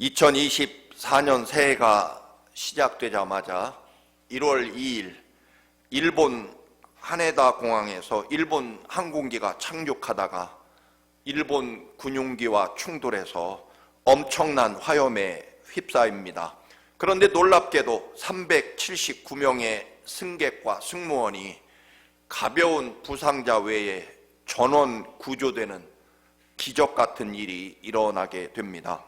2024년 새해가 시작되자마자 1월 2일 일본 하네다 공항에서 일본 항공기가 착륙하다가 일본 군용기와 충돌해서 엄청난 화염에 휩싸입니다. 그런데 놀랍게도 379명의 승객과 승무원이 가벼운 부상자 외에 전원 구조되는 기적 같은 일이 일어나게 됩니다.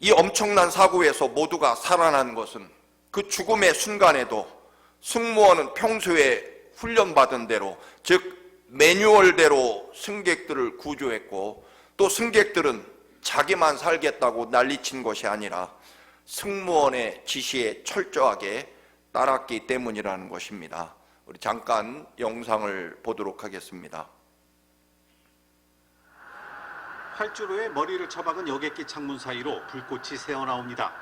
이 엄청난 사고에서 모두가 살아난 것은 그 죽음의 순간에도 승무원은 평소에 훈련받은 대로, 즉 매뉴얼대로 승객들을 구조했고, 또 승객들은 자기만 살겠다고 난리친 것이 아니라 승무원의 지시에 철저하게 따랐기 때문이라는 것입니다. 우리 잠깐 영상을 보도록 하겠습니다. 활주로에 머리를 처박은 여객기 창문 사이로 불꽃이 새어나옵니다.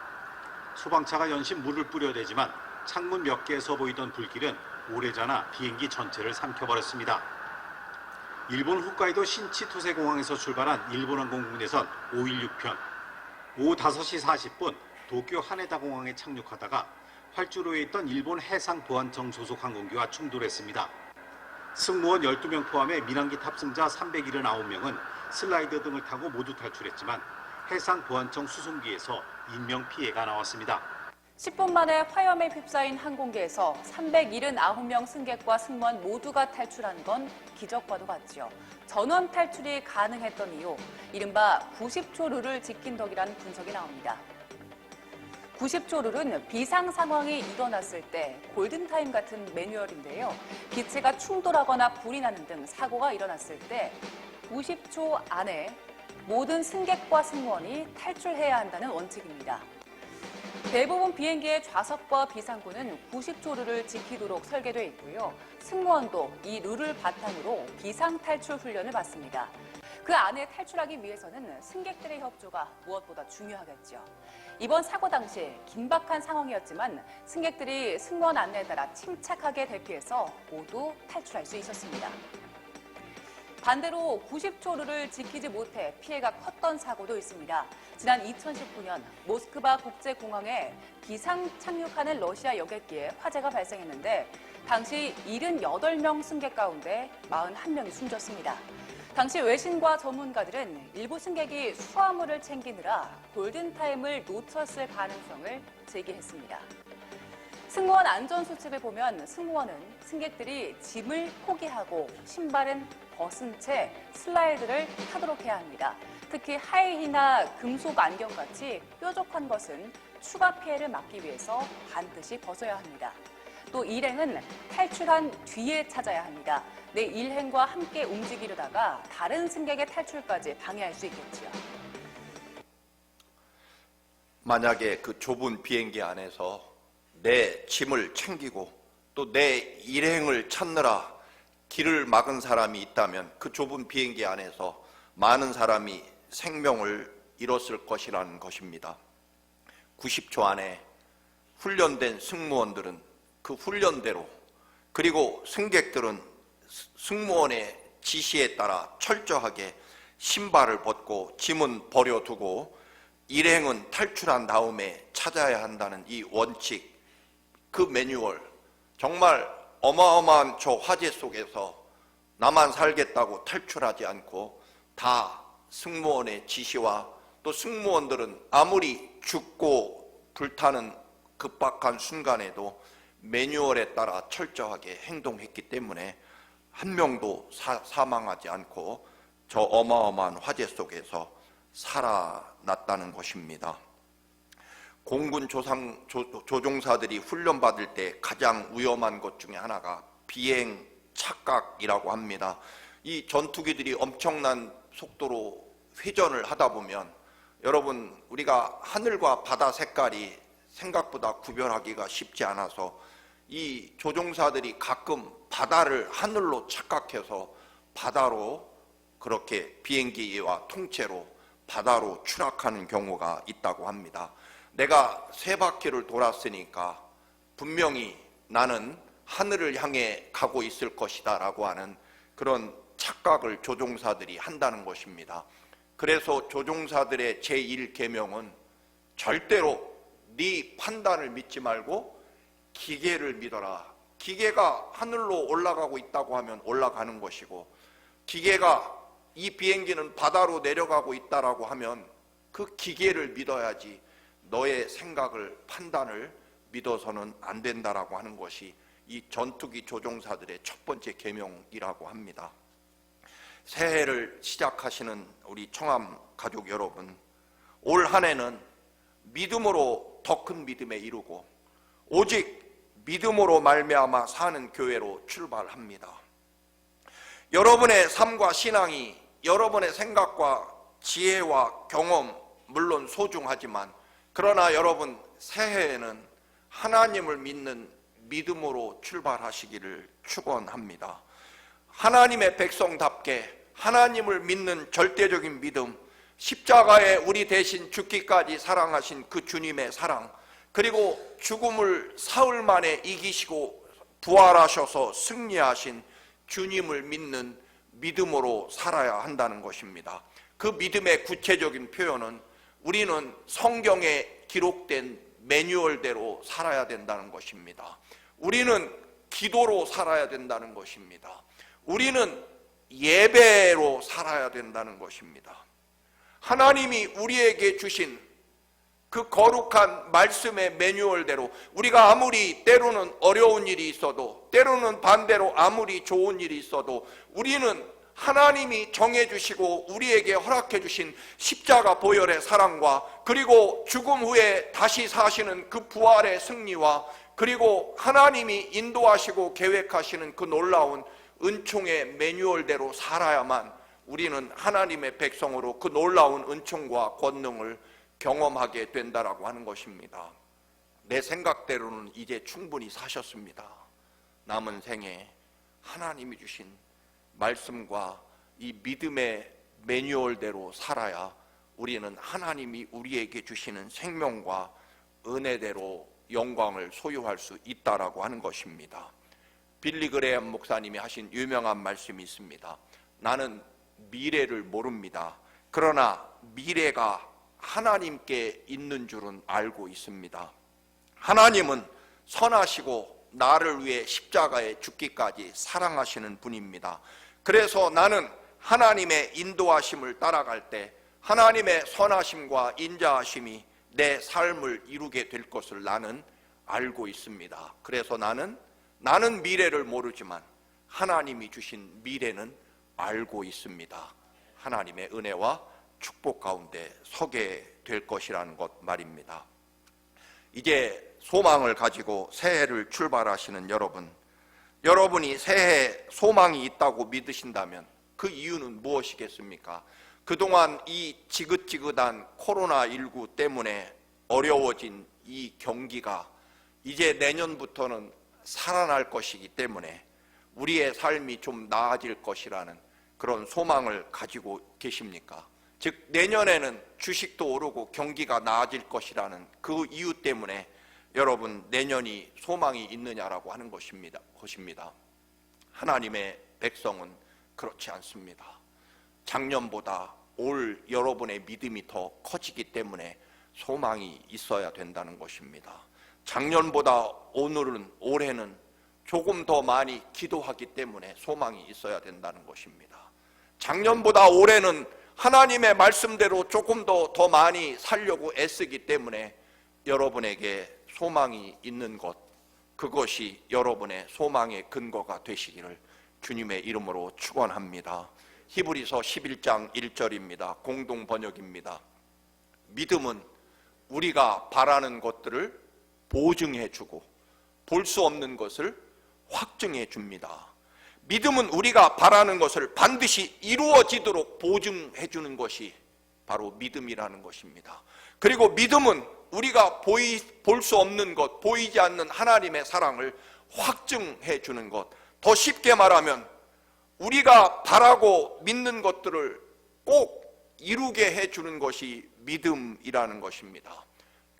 소방차가 연신 물을 뿌려대지만 창문 몇 개에서 보이던 불길은 오래전에 비행기 전체를 삼켜버렸습니다. 일본 홋카이도 신치토세 공항에서 출발한 일본 항공군에선 516편, 오후 5시 40분 도쿄 하네다 공항에 착륙하다가 활주로에 있던 일본 해상보안청 소속 항공기와 충돌했습니다. 승무원 12명 포함해 민항기 탑승자 379명은 슬라이더 등을 타고 모두 탈출했지만 해상보안청 수송기에서 인명 피해가 나왔습니다. 10분 만에 화염에 휩싸인 항공기에서 379명 승객과 승무원 모두가 탈출한 건 기적과도 같죠. 전원 탈출이 가능했던 이유, 이른바 90초 룰을 지킨 덕이라는 분석이 나옵니다. 90초 룰은 비상 상황이 일어났을 때 골든타임 같은 매뉴얼인데요. 기체가 충돌하거나 불이 나는 등 사고가 일어났을 때 90초 안에 모든 승객과 승무원이 탈출해야 한다는 원칙입니다. 대부분 비행기의 좌석과 비상구는 90초 룰을 지키도록 설계되어 있고요. 승무원도 이 룰을 바탕으로 비상 탈출 훈련을 받습니다. 그 안에 탈출하기 위해서는 승객들의 협조가 무엇보다 중요하겠죠. 이번 사고 당시 긴박한 상황이었지만 승객들이 승무원 안내에 따라 침착하게 대피해서 모두 탈출할 수 있었습니다. 반대로 90초 룰을 지키지 못해 피해가 컸던 사고도 있습니다. 지난 2019년 모스크바 국제공항에 비상 착륙하는 러시아 여객기에 화재가 발생했는데 당시 78명 승객 가운데 41명이 숨졌습니다. 당시 외신과 전문가들은 일부 승객이 수화물을 챙기느라 골든타임을 놓쳤을 가능성을 제기했습니다. 승무원 안전수칙을 보면 승무원은 승객들이 짐을 포기하고 신발은 벗은 채 슬라이드를 타도록 해야 합니다. 특히 하이힐이나 금속 안경같이 뾰족한 것은 추가 피해를 막기 위해서 반드시 벗어야 합니다. 또 일행은 탈출한 뒤에 찾아야 합니다. 내 일행과 함께 움직이려다가 다른 승객의 탈출까지 방해할 수 있겠지요. 만약에 그 좁은 비행기 안에서 내 짐을 챙기고 또 내 일행을 찾느라 길을 막은 사람이 있다면 그 좁은 비행기 안에서 많은 사람이 생명을 잃었을 것이라는 것입니다. 90초 안에 훈련된 승무원들은 그 훈련대로, 그리고 승객들은 승무원의 지시에 따라 철저하게 신발을 벗고 짐은 버려두고 일행은 탈출한 다음에 찾아야 한다는 이 원칙, 그 매뉴얼, 정말 어마어마한 저 화재 속에서 나만 살겠다고 탈출하지 않고 다 승무원의 지시와, 또 승무원들은 아무리 죽고 불타는 급박한 순간에도 매뉴얼에 따라 철저하게 행동했기 때문에 한 명도 사망하지 않고 저 어마어마한 화재 속에서 살아났다는 것입니다. 공군 조종사들이 훈련받을 때 가장 위험한 것 중에 하나가 비행 착각이라고 합니다. 이 전투기들이 엄청난 속도로 회전을 하다 보면, 여러분, 우리가 하늘과 바다 색깔이 생각보다 구별하기가 쉽지 않아서 이 조종사들이 가끔 바다를 하늘로 착각해서 바다로, 그렇게 비행기와 통째로 바다로 추락하는 경우가 있다고 합니다. 내가 3바퀴를 돌았으니까 분명히 나는 하늘을 향해 가고 있을 것이다 라고 하는 그런 착각을 조종사들이 한다는 것입니다. 그래서 조종사들의 제1계명은 절대로 네 판단을 믿지 말고 기계를 믿어라. 기계가 하늘로 올라가고 있다고 하면 올라가는 것이고, 기계가 이 비행기는 바다로 내려가고 있다라고 하면 그 기계를 믿어야지 너의 생각을, 판단을 믿어서는 안 된다라고 하는 것이 이 전투기 조종사들의 첫 번째 계명이라고 합니다. 새해를 시작하시는 우리 청암 가족 여러분, 올 한 해는 믿음으로 더 큰 믿음에 이르고 오직 믿음으로 말미암아 사는 교회로 출발합니다. 여러분의 삶과 신앙이 여러분의 생각과 지혜와 경험 물론 소중하지만, 그러나 여러분 새해에는 하나님을 믿는 믿음으로 출발하시기를 축원합니다. 하나님의 백성답게 하나님을 믿는 절대적인 믿음, 십자가에 우리 대신 죽기까지 사랑하신 그 주님의 사랑, 그리고 죽음을 사흘 만에 이기시고 부활하셔서 승리하신 주님을 믿는 믿음으로 살아야 한다는 것입니다. 그 믿음의 구체적인 표현은 우리는 성경에 기록된 매뉴얼대로 살아야 된다는 것입니다. 우리는 기도로 살아야 된다는 것입니다. 우리는 예배로 살아야 된다는 것입니다. 하나님이 우리에게 주신 그 거룩한 말씀의 매뉴얼대로 우리가 아무리 때로는 어려운 일이 있어도, 때로는 반대로 아무리 좋은 일이 있어도 우리는 하나님이 정해주시고 우리에게 허락해주신 십자가 보혈의 사랑과, 그리고 죽음 후에 다시 사시는 그 부활의 승리와, 그리고 하나님이 인도하시고 계획하시는 그 놀라운 은총의 매뉴얼대로 살아야만 우리는 하나님의 백성으로 그 놀라운 은총과 권능을 경험하게 된다라고 하는 것입니다. 내 생각대로는 이제 충분히 사셨습니다. 남은 생에 하나님이 주신 말씀과 이 믿음의 매뉴얼대로 살아야 우리는 하나님이 우리에게 주시는 생명과 은혜대로 영광을 소유할 수 있다라고 하는 것입니다. 빌리 그레엄 목사님이 하신 유명한 말씀이 있습니다. 나는 미래를 모릅니다. 그러나 미래가 하나님께 있는 줄은 알고 있습니다. 하나님은 선하시고 나를 위해 십자가에 죽기까지 사랑하시는 분입니다. 그래서 나는 하나님의 인도하심을 따라갈 때 하나님의 선하심과 인자하심이 내 삶을 이루게 될 것을 나는 알고 있습니다. 그래서 나는 미래를 모르지만 하나님이 주신 미래는 알고 있습니다. 하나님의 은혜와 축복 가운데 서게 될 것이라는 것 말입니다. 이제 소망을 가지고 새해를 출발하시는 여러분이 새해 소망이 있다고 믿으신다면 그 이유는 무엇이겠습니까? 그동안 이 지긋지긋한 코로나19 때문에 어려워진 이 경기가 이제 내년부터는 살아날 것이기 때문에 우리의 삶이 좀 나아질 것이라는 그런 소망을 가지고 계십니까? 즉 내년에는 주식도 오르고 경기가 나아질 것이라는 그 이유 때문에 여러분 내년이 소망이 있느냐라고 하는 것입니다. 하나님의 백성은 그렇지 않습니다. 작년보다 올 여러분의 믿음이 더 커지기 때문에 소망이 있어야 된다는 것입니다. 작년보다 올해는 조금 더 많이 기도하기 때문에 소망이 있어야 된다는 것입니다. 작년보다 올해는 하나님의 말씀대로 조금 더 많이 살려고 애쓰기 때문에 여러분에게 소망이 있는 것, 그것이 여러분의 소망의 근거가 되시기를 주님의 이름으로 축원합니다. 히브리서 11장 1절입니다. 공동 번역입니다. 믿음은 우리가 바라는 것들을 보증해 주고 볼 수 없는 것을 확증해 줍니다. 믿음은 우리가 바라는 것을 반드시 이루어지도록 보증해 주는 것이 바로 믿음이라는 것입니다. 그리고 믿음은 우리가 볼 수 없는 것, 보이지 않는 하나님의 사랑을 확증해 주는 것, 더 쉽게 말하면 우리가 바라고 믿는 것들을 꼭 이루게 해 주는 것이 믿음이라는 것입니다.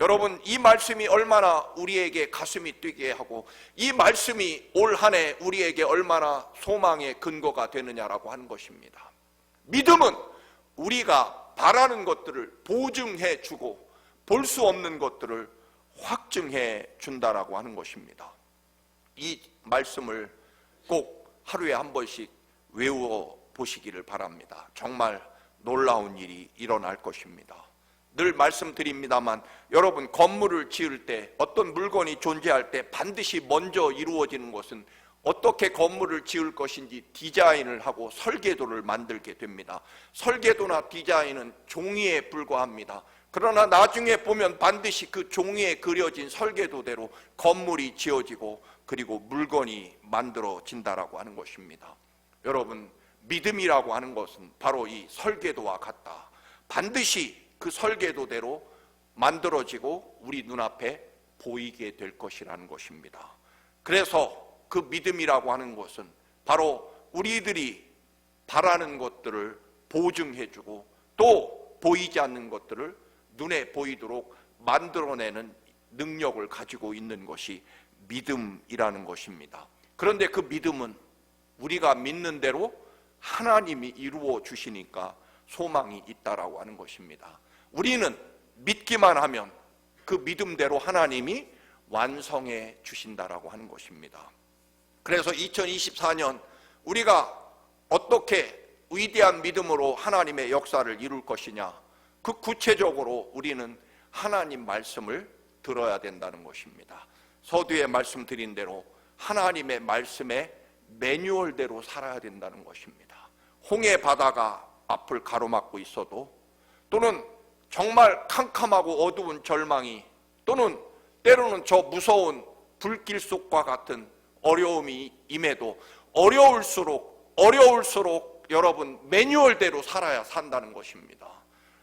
여러분, 이 말씀이 얼마나 우리에게 가슴이 뛰게 하고 이 말씀이 올 한 해 우리에게 얼마나 소망의 근거가 되느냐라고 하는 것입니다. 믿음은 우리가 바라는 것들을 보증해 주고 볼 수 없는 것들을 확증해 준다라고 하는 것입니다. 이 말씀을 꼭 하루에 한 번씩 외워 보시기를 바랍니다. 정말 놀라운 일이 일어날 것입니다. 늘 말씀드립니다만 여러분, 건물을 지을 때, 어떤 물건이 존재할 때 반드시 먼저 이루어지는 것은 어떻게 건물을 지을 것인지 디자인을 하고 설계도를 만들게 됩니다. 설계도나 디자인은 종이에 불과합니다. 그러나 나중에 보면 반드시 그 종이에 그려진 설계도대로 건물이 지어지고 그리고 물건이 만들어진다라고 하는 것입니다. 여러분, 믿음이라고 하는 것은 바로 이 설계도와 같다. 반드시 그 설계도대로 만들어지고 우리 눈앞에 보이게 될 것이라는 것입니다. 그래서 그 믿음이라고 하는 것은 바로 우리들이 바라는 것들을 보증해주고 또 보이지 않는 것들을 눈에 보이도록 만들어내는 능력을 가지고 있는 것이 믿음이라는 것입니다. 그런데 그 믿음은 우리가 믿는 대로 하나님이 이루어 주시니까 소망이 있다라고 하는 것입니다. 우리는 믿기만 하면 그 믿음대로 하나님이 완성해 주신다라고 하는 것입니다. 그래서 2024년 우리가 어떻게 위대한 믿음으로 하나님의 역사를 이룰 것이냐, 그 구체적으로 우리는 하나님 말씀을 들어야 된다는 것입니다. 서두에 말씀드린 대로 하나님의 말씀의 매뉴얼대로 살아야 된다는 것입니다. 홍해 바다가 앞을 가로막고 있어도, 또는 정말 캄캄하고 어두운 절망이, 또는 때로는 저 무서운 불길 속과 같은 어려움이 임해도 어려울수록 여러분 매뉴얼대로 살아야 산다는 것입니다.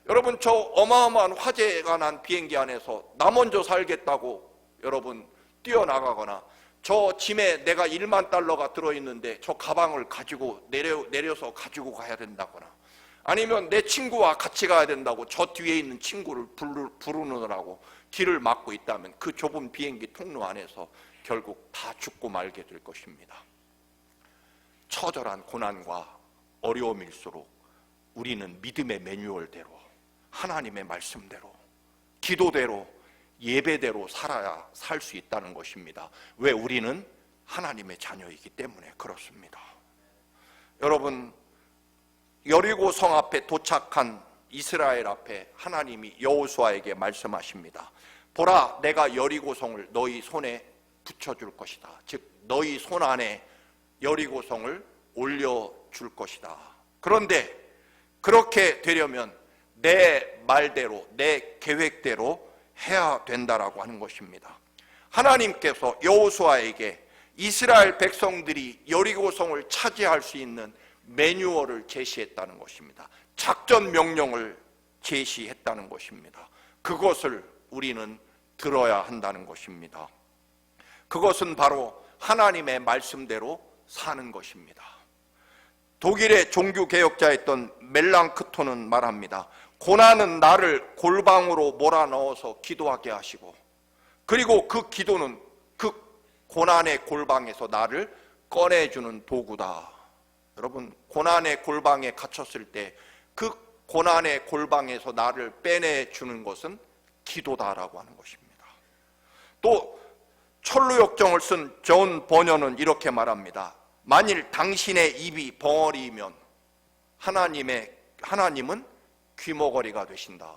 여러분, 저 어마어마한 화재가 난 비행기 안에서 나 먼저 살겠다고 여러분 뛰어나가거나, 저 짐에 내가 1만 달러가 들어있는데 저 가방을 가지고 내려서 가지고 가야 된다거나, 아니면 내 친구와 같이 가야 된다고 저 뒤에 있는 친구를 부르느라고 길을 막고 있다면 그 좁은 비행기 통로 안에서 결국 다 죽고 말게 될 것입니다. 처절한 고난과 어려움일수록 우리는 믿음의 매뉴얼대로, 하나님의 말씀대로, 기도대로, 예배대로 살아야 살 수 있다는 것입니다. 왜? 우리는 하나님의 자녀이기 때문에 그렇습니다. 여러분, 여리고 성 앞에 도착한 이스라엘 앞에 하나님이 여호수아에게 말씀하십니다. 보라, 내가 여리고 성을 너희 손에 붙여줄 것이다. 즉 너희 손 안에 여리고 성을 올려줄 것이다. 그런데 그렇게 되려면 내 말대로, 내 계획대로 해야 된다라고 하는 것입니다. 하나님께서 여호수아에게 이스라엘 백성들이 여리고성을 차지할 수 있는 매뉴얼을 제시했다는 것입니다. 작전 명령을 제시했다는 것입니다. 그것을 우리는 들어야 한다는 것입니다. 그것은 바로 하나님의 말씀대로 사는 것입니다. 독일의 종교개혁자였던 멜랑크톤은 말합니다. 고난은 나를 골방으로 몰아넣어서 기도하게 하시고, 그리고 그 기도는 그 고난의 골방에서 나를 꺼내주는 도구다. 여러분, 고난의 골방에 갇혔을 때 그 고난의 골방에서 나를 빼내주는 것은 기도다라고 하는 것입니다. 또 철로역정을 쓴 존 버녀는 이렇게 말합니다. 만일 당신의 입이 벙어리이면 하나님은 귀머거리가 되신다.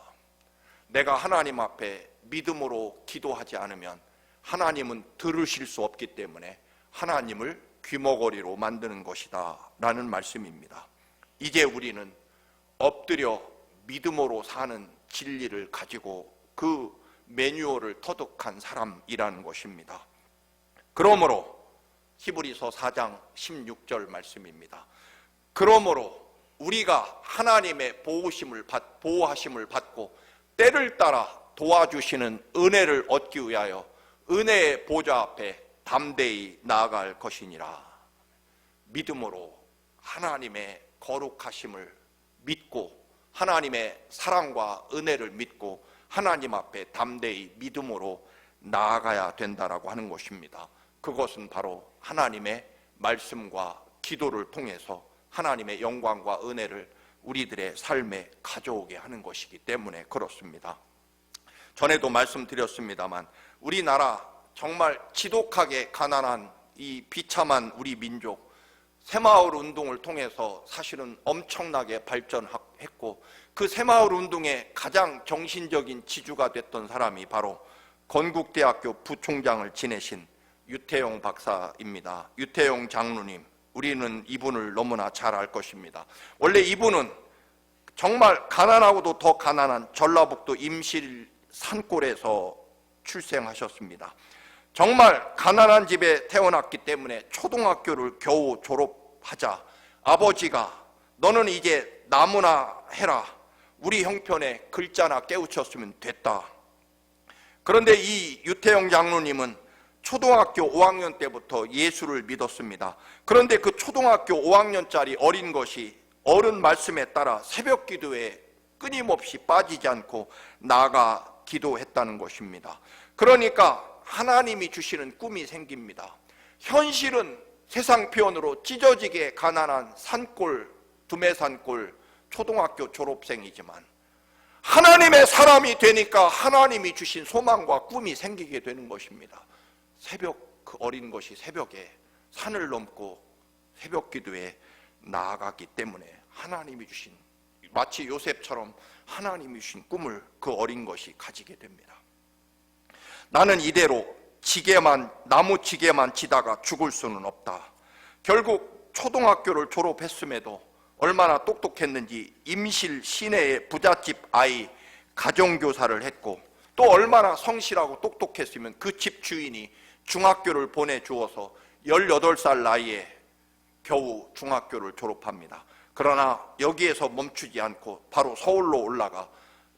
내가 하나님 앞에 믿음으로 기도하지 않으면 하나님은 들으실 수 없기 때문에 하나님을 귀머거리로 만드는 것이다 라는 말씀입니다. 이제 우리는 엎드려 믿음으로 사는 진리를 가지고 그 매뉴얼을 터득한 사람이라는 것입니다. 그러므로 히브리서 4장 16절 말씀입니다. 그러므로 우리가 하나님의 보호하심을 받고 때를 따라 도와주시는 은혜를 얻기 위하여 은혜의 보좌 앞에 담대히 나아갈 것이니라. 믿음으로 하나님의 거룩하심을 믿고 하나님의 사랑과 은혜를 믿고 하나님 앞에 담대히 믿음으로 나아가야 된다라고 하는 것입니다. 그것은 바로 하나님의 말씀과 기도를 통해서 하나님의 영광과 은혜를 우리들의 삶에 가져오게 하는 것이기 때문에 그렇습니다. 전에도 말씀드렸습니다만 우리나라 정말 지독하게 가난한 이 비참한 우리 민족, 새마을 운동을 통해서 사실은 엄청나게 발전했고, 그 새마을 운동의 가장 정신적인 지주가 됐던 사람이 바로 건국대학교 부총장을 지내신 유태용 박사입니다. 유태용 장로님, 우리는 이분을 너무나 잘 알 것입니다. 원래 이분은 정말 가난하고도 더 가난한 전라북도 임실 산골에서 출생하셨습니다. 정말 가난한 집에 태어났기 때문에 초등학교를 겨우 졸업하자 아버지가 너는 이제 나무나 해라, 우리 형편에 글자나 깨우쳤으면 됐다. 그런데 이 유태용 장로님은 초등학교 5학년 때부터 예수를 믿었습니다. 그런데 그 초등학교 5학년짜리 어린 것이 어른 말씀에 따라 새벽 기도에 끊임없이 빠지지 않고 나아가 기도했다는 것입니다. 그러니까 하나님이 주시는 꿈이 생깁니다. 현실은 세상 표현으로 찢어지게 가난한 산골, 두메산골 초등학교 졸업생이지만 하나님의 사람이 되니까 하나님이 주신 소망과 꿈이 생기게 되는 것입니다. 그 어린 것이 새벽에 산을 넘고 새벽 기도에 나아갔기 때문에 하나님이 주신, 마치 요셉처럼 하나님이 주신 꿈을 그 어린 것이 가지게 됩니다. 나는 이대로 나무 지게만 지다가 죽을 수는 없다. 결국 초등학교를 졸업했음에도 얼마나 똑똑했는지 임실 시내의 부잣집 아이 가정교사를 했고, 또 얼마나 성실하고 똑똑했으면 그 집 주인이 중학교를 보내주어서 18살 나이에 겨우 중학교를 졸업합니다. 그러나 여기에서 멈추지 않고 바로 서울로 올라가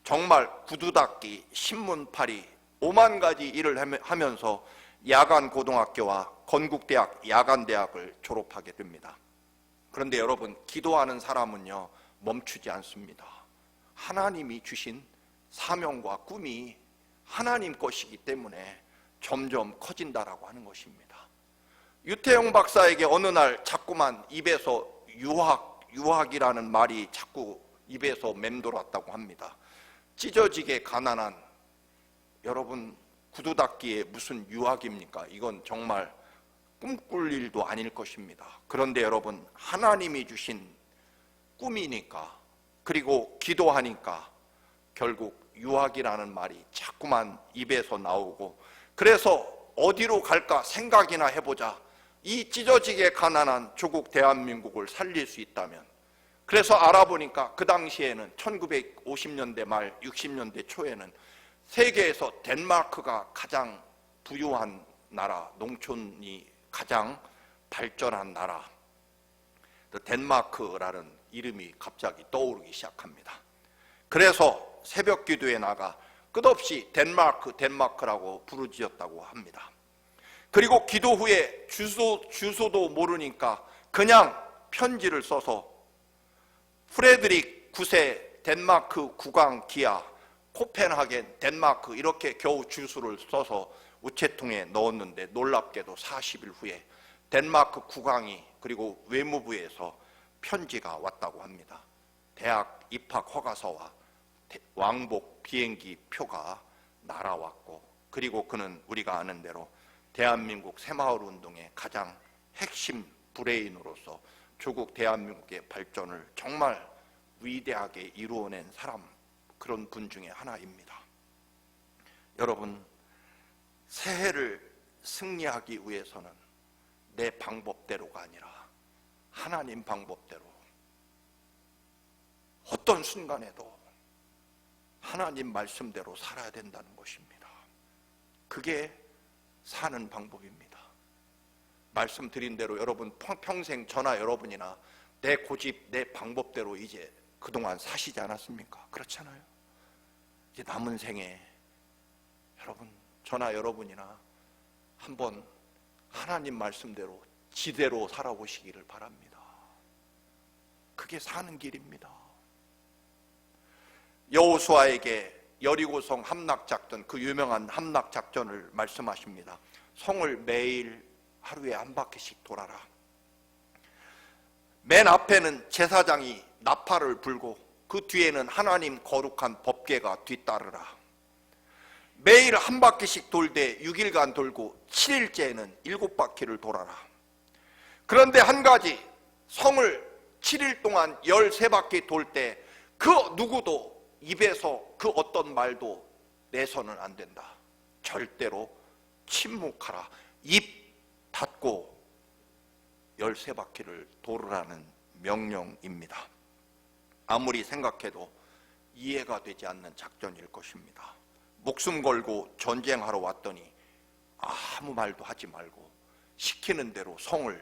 정말 구두 닦기, 신문팔이, 5만 가지 일을 하면서 야간고등학교와 건국대학 야간대학을 졸업하게 됩니다. 그런데 여러분, 기도하는 사람은요 멈추지 않습니다. 하나님이 주신 사명과 꿈이 하나님 것이기 때문에 점점 커진다라고 하는 것입니다. 유태용 박사에게 어느 날 자꾸만 입에서 유학이라는 말이 자꾸 입에서 맴돌았다고 합니다. 찢어지게 가난한, 여러분 구두 닦기에 무슨 유학입니까? 이건 정말 꿈꿀 일도 아닐 것입니다. 그런데 여러분, 하나님이 주신 꿈이니까, 그리고 기도하니까 결국 유학이라는 말이 자꾸만 입에서 나오고, 그래서 어디로 갈까 생각이나 해보자. 이 찢어지게 가난한 조국 대한민국을 살릴 수 있다면, 그래서 알아보니까 그 당시에는 1950년대 말 60년대 초에는 세계에서 덴마크가 가장 부유한 나라, 농촌이 가장 발전한 나라, 덴마크라는 이름이 갑자기 떠오르기 시작합니다. 그래서 새벽 기도에 나가 끝없이 덴마크라고 부르짖었다고 합니다. 그리고 기도 후에 주소도 모르니까 그냥 편지를 써서 프레드릭 9세 덴마크 국왕 기하 코펜하겐 덴마크 이렇게 겨우 주소를 써서 우체통에 넣었는데, 놀랍게도 40일 후에 덴마크 국왕이 그리고 외무부에서 편지가 왔다고 합니다. 대학 입학 허가서와 왕복 비행기 표가 날아왔고, 그리고 그는 우리가 아는 대로 대한민국 새마을 운동의 가장 핵심 브레인으로서 조국 대한민국의 발전을 정말 위대하게 이루어낸 사람, 그런 분 중에 하나입니다. 여러분, 새해를 승리하기 위해서는 내 방법대로가 아니라 하나님 방법대로, 어떤 순간에도 하나님 말씀대로 살아야 된다는 것입니다. 그게 사는 방법입니다. 말씀드린 대로 여러분 평생 저나 여러분이나 내 고집, 내 방법대로 이제 그동안 사시지 않았습니까? 그렇잖아요. 이제 남은 생에 여러분, 저나 여러분이나 한번 하나님 말씀대로 지대로 살아보시기를 바랍니다. 그게 사는 길입니다. 여호수아에게 여리고성 함락작전, 그 유명한 함락작전을 말씀하십니다. 성을 매일 하루에 한 바퀴씩 돌아라. 맨 앞에는 제사장이 나팔을 불고 그 뒤에는 하나님 거룩한 법궤가 뒤따르라. 매일 한 바퀴씩 돌되 6일간 돌고 7일째에는 7바퀴를 돌아라. 그런데 한 가지, 성을 7일 동안 13바퀴 돌 때 그 누구도 입에서 그 어떤 말도 내서는 안 된다. 절대로 침묵하라. 입 닫고 13바퀴를 돌으라는 명령입니다. 아무리 생각해도 이해가 되지 않는 작전일 것입니다. 목숨 걸고 전쟁하러 왔더니 아무 말도 하지 말고 시키는 대로 성을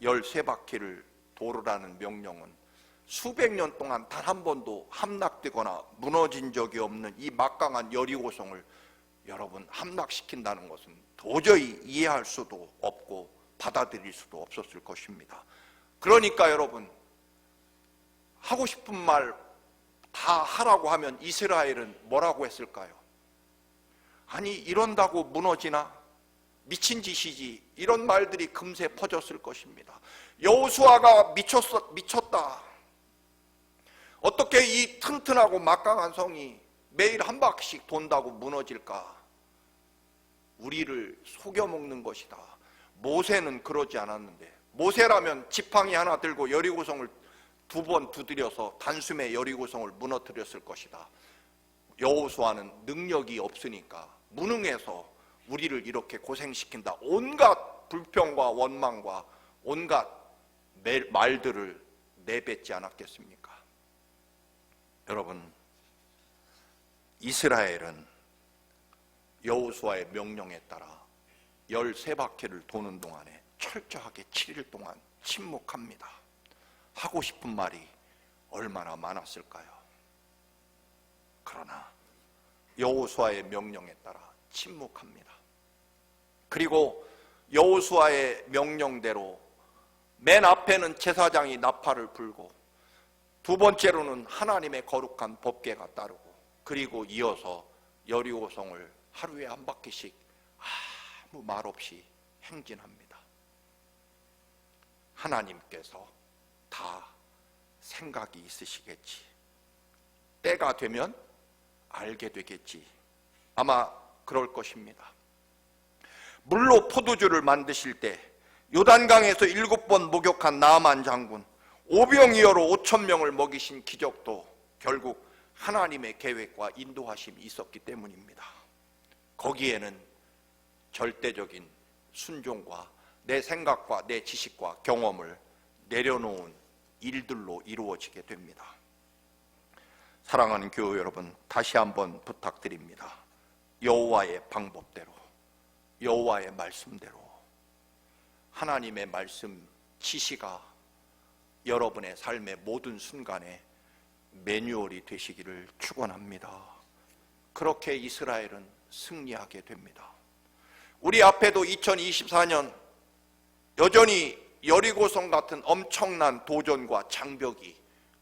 13바퀴를 도르라는 명령은 수백 년 동안 단 한 번도 함락되거나 무너진 적이 없는 이 막강한 여리고성을 여러분 함락시킨다는 것은 도저히 이해할 수도 없고 받아들일 수도 없었을 것입니다. 그러니까 여러분, 하고 싶은 말 다 하라고 하면 이스라엘은 뭐라고 했을까요? 아니, 이런다고 무너지나? 미친 짓이지. 이런 말들이 금세 퍼졌을 것입니다. 여호수아가 미쳤다. 어떻게 이 튼튼하고 막강한 성이 매일 한 바퀴씩 돈다고 무너질까? 우리를 속여먹는 것이다. 모세는 그러지 않았는데, 모세라면 지팡이 하나 들고 여리고성을 2번 두드려서 단숨에 여리고성을 무너뜨렸을 것이다. 여호수아는 능력이 없으니까, 무능해서 우리를 이렇게 고생시킨다. 온갖 불평과 원망과 온갖 말들을 내뱉지 않았겠습니까? 여러분, 이스라엘은 여호수아의 명령에 따라 13바퀴를 도는 동안에 철저하게 7일 동안 침묵합니다. 하고 싶은 말이 얼마나 많았을까요? 그러나 여호수아의 명령에 따라 침묵합니다. 그리고 여호수아의 명령대로 맨 앞에는 제사장이 나팔을 불고, 두 번째로는 하나님의 거룩한 법궤가 따르고, 그리고 이어서 여리고성을 하루에 한 바퀴씩 아무 말 없이 행진합니다. 하나님께서 다 생각이 있으시겠지. 때가 되면 알게 되겠지. 아마 그럴 것입니다. 물로 포도주를 만드실 때 요단강에서 7번 목욕한 나아만 장군, 오병이어로 5,000명을 먹이신 기적도 결국 하나님의 계획과 인도하심이 있었기 때문입니다. 거기에는 절대적인 순종과 내 생각과 내 지식과 경험을 내려놓은 일들로 이루어지게 됩니다. 사랑하는 교회 여러분, 다시 한번 부탁드립니다. 여호와의 방법대로, 여호와의 말씀대로, 하나님의 말씀 지시가 여러분의 삶의 모든 순간에 매뉴얼이 되시기를 축원합니다. 그렇게 이스라엘은 승리하게 됩니다. 우리 앞에도 2024년 여전히 여리고성 같은 엄청난 도전과 장벽이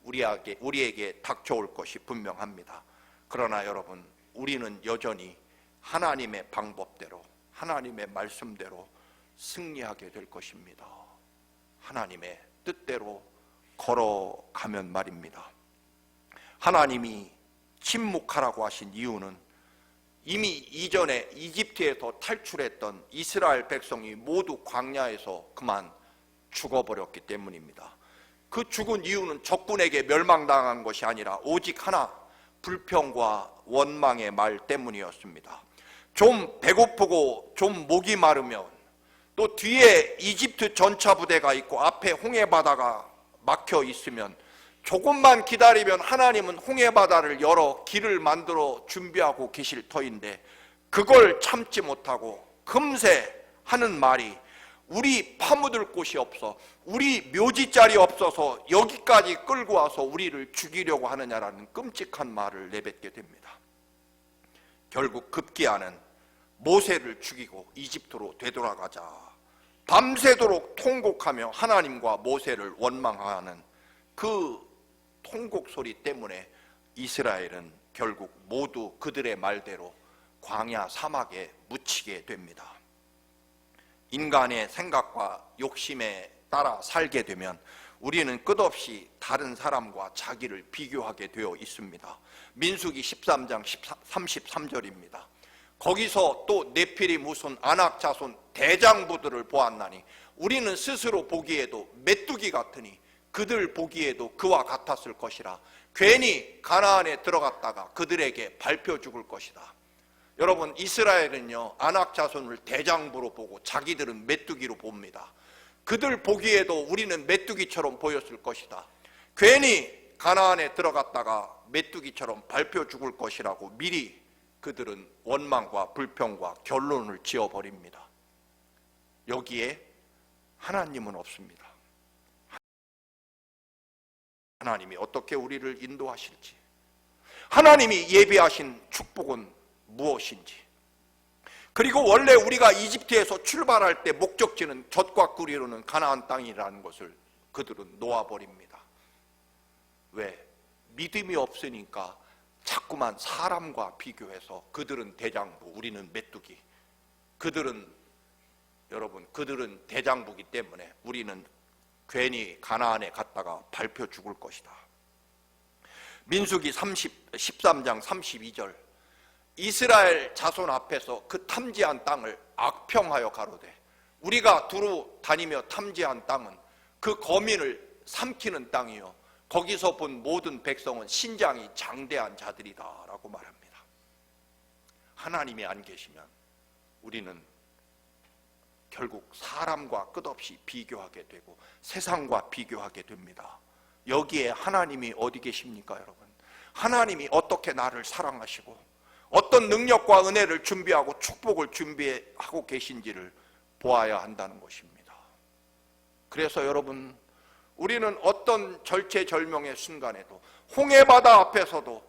우리에게 닥쳐올 것이 분명합니다. 그러나 여러분, 우리는 여전히 하나님의 방법대로, 하나님의 말씀대로 승리하게 될 것입니다. 하나님의 뜻대로 걸어가면 말입니다. 하나님이 침묵하라고 하신 이유는 이미 이전에 이집트에서 탈출했던 이스라엘 백성이 모두 광야에서 그만 죽어버렸기 때문입니다. 그 죽은 이유는 적군에게 멸망당한 것이 아니라 오직 하나, 불평과 원망의 말 때문이었습니다. 좀 배고프고 좀 목이 마르면, 또 뒤에 이집트 전차 부대가 있고 앞에 홍해바다가 막혀 있으면 조금만 기다리면 하나님은 홍해바다를 열어 길을 만들어 준비하고 계실 터인데, 그걸 참지 못하고 금세 하는 말이 우리 파묻을 곳이 없어, 우리 묘지자리 없어서 여기까지 끌고 와서 우리를 죽이려고 하느냐라는 끔찍한 말을 내뱉게 됩니다. 결국 급기야는 모세를 죽이고 이집트로 되돌아가자 밤새도록 통곡하며 하나님과 모세를 원망하는 그 통곡 소리 때문에 이스라엘은 결국 모두 그들의 말대로 광야 사막에 묻히게 됩니다. 인간의 생각과 욕심에 따라 살게 되면 우리는 끝없이 다른 사람과 자기를 비교하게 되어 있습니다. 민수기 13장 33절입니다. 거기서 또 네피림 후손 아낙 자손 대장부들을 보았나니 우리는 스스로 보기에도 메뚜기 같으니 그들 보기에도 그와 같았을 것이라. 괜히 가나안에 들어갔다가 그들에게 밟혀 죽을 것이다. 여러분, 이스라엘은요 아낙 자손을 대장부로 보고 자기들은 메뚜기로 봅니다. 그들 보기에도 우리는 메뚜기처럼 보였을 것이다. 괜히 가나안에 들어갔다가 메뚜기처럼 밟혀 죽을 것이라고 미리 그들은 원망과 불평과 결론을 지어버립니다. 여기에 하나님은 없습니다. 하나님이 어떻게 우리를 인도하실지, 하나님이 예비하신 축복은 무엇인지, 그리고 원래 우리가 이집트에서 출발할 때 목적지는 젖과 꿀이 흐르는 가나안 땅이라는 것을 그들은 놓아버립니다. 왜? 믿음이 없으니까 자꾸만 사람과 비교해서 그들은 대장부, 우리는 메뚜기. 그들은 대장부기 때문에 우리는 괜히 가나안에 갔다가 밟혀 죽을 것이다. 민수기 13장 32절, 이스라엘 자손 앞에서 그 탐지한 땅을 악평하여 가로되, 우리가 두루 다니며 탐지한 땅은 그 거민을 삼키는 땅이요 거기서 본 모든 백성은 신장이 장대한 자들이다 라고 말합니다. 하나님이 안 계시면 우리는 결국 사람과 끝없이 비교하게 되고 세상과 비교하게 됩니다. 여기에 하나님이 어디 계십니까, 여러분? 하나님이 어떻게 나를 사랑하시고 어떤 능력과 은혜를 준비하고 축복을 준비하고 계신지를 보아야 한다는 것입니다. 그래서 여러분, 우리는 어떤 절체절명의 순간에도, 홍해바다 앞에서도,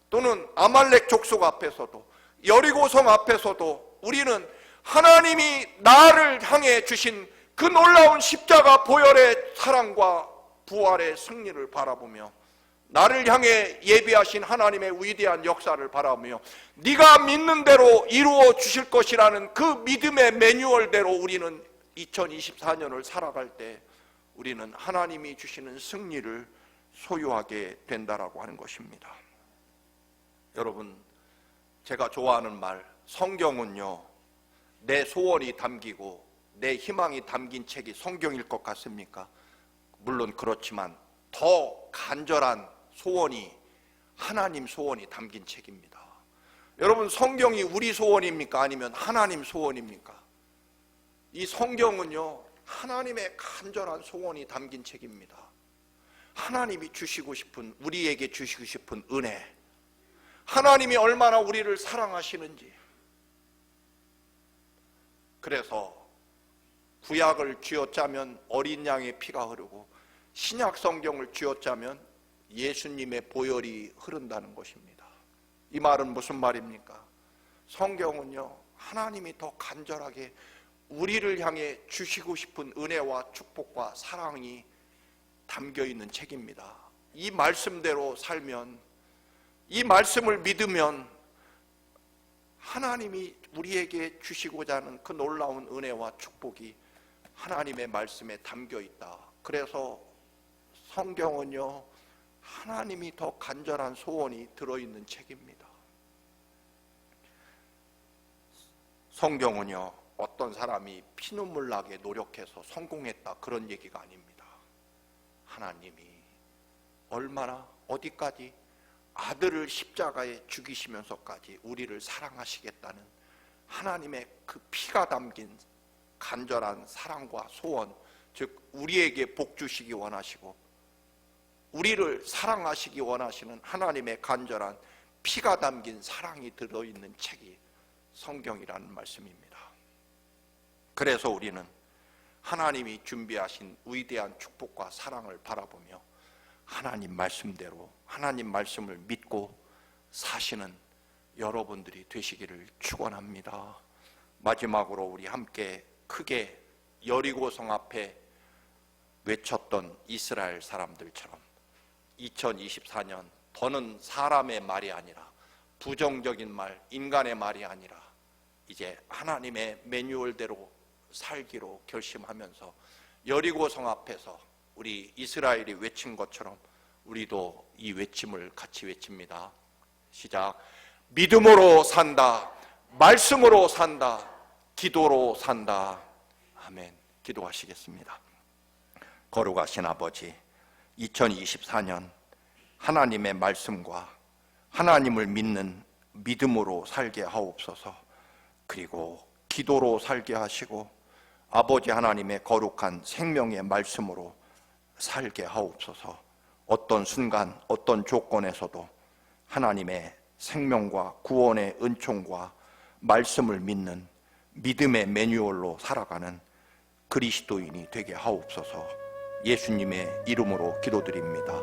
또는 아말렉 족속 앞에서도, 여리고성 앞에서도 우리는 하나님이 나를 향해 주신 그 놀라운 십자가 보혈의 사랑과 부활의 승리를 바라보며, 나를 향해 예비하신 하나님의 위대한 역사를 바라보며 네가 믿는 대로 이루어 주실 것이라는 그 믿음의 매뉴얼대로 우리는 2024년을 살아갈 때 우리는 하나님이 주시는 승리를 소유하게 된다라고 하는 것입니다. 여러분, 제가 좋아하는 말, 성경은요 내 소원이 담기고 내 희망이 담긴 책이 성경일 것 같습니까? 물론 그렇지만 더 간절한 소원이 하나님 소원이 담긴 책입니다. 여러분, 성경이 우리 소원입니까? 아니면 하나님 소원입니까? 이 성경은요 하나님의 간절한 소원이 담긴 책입니다. 하나님이 주시고 싶은, 우리에게 주시고 싶은 은혜, 하나님이 얼마나 우리를 사랑하시는지. 그래서 구약을 쥐어짜면 어린 양의 피가 흐르고 신약 성경을 쥐어짜면 예수님의 보혈이 흐른다는 것입니다. 이 말은 무슨 말입니까? 성경은요 하나님이 더 간절하게 우리를 향해 주시고 싶은 은혜와 축복과 사랑이 담겨있는 책입니다. 이 말씀대로 살면, 이 말씀을 믿으면 하나님이 우리에게 주시고자 하는 그 놀라운 은혜와 축복이 하나님의 말씀에 담겨있다. 그래서 성경은요 하나님이 더 간절한 소원이 들어있는 책입니다. 성경은요 어떤 사람이 피눈물 나게 노력해서 성공했다 그런 얘기가 아닙니다. 하나님이 얼마나 어디까지 아들을 십자가에 죽이시면서까지 우리를 사랑하시겠다는 하나님의 그 피가 담긴 간절한 사랑과 소원, 즉 우리에게 복 주시기 원하시고 우리를 사랑하시기 원하시는 하나님의 간절한 피가 담긴 사랑이 들어있는 책이 성경이라는 말씀입니다. 그래서 우리는 하나님이 준비하신 위대한 축복과 사랑을 바라보며 하나님 말씀대로 하나님 말씀을 믿고 사시는 여러분들이 되시기를 축원합니다. 마지막으로 우리 함께 크게 여리고성 앞에 외쳤던 이스라엘 사람들처럼 2024년 더는 사람의 말이 아니라, 부정적인 말, 인간의 말이 아니라 이제 하나님의 매뉴얼대로 살기로 결심하면서 여리고성 앞에서 우리 이스라엘이 외친 것처럼 우리도 이 외침을 같이 외칩니다. 시작. 믿음으로 산다. 말씀으로 산다. 기도로 산다. 아멘. 기도하시겠습니다. 거룩하신 아버지, 2024년 하나님의 말씀과 하나님을 믿는 믿음으로 살게 하옵소서. 그리고 기도로 살게 하시고 아버지 하나님의 거룩한 생명의 말씀으로 살게 하옵소서. 어떤 순간 어떤 조건에서도 하나님의 생명과 구원의 은총과 말씀을 믿는 믿음의 매뉴얼로 살아가는 그리스도인이 되게 하옵소서. 예수님의 이름으로 기도드립니다.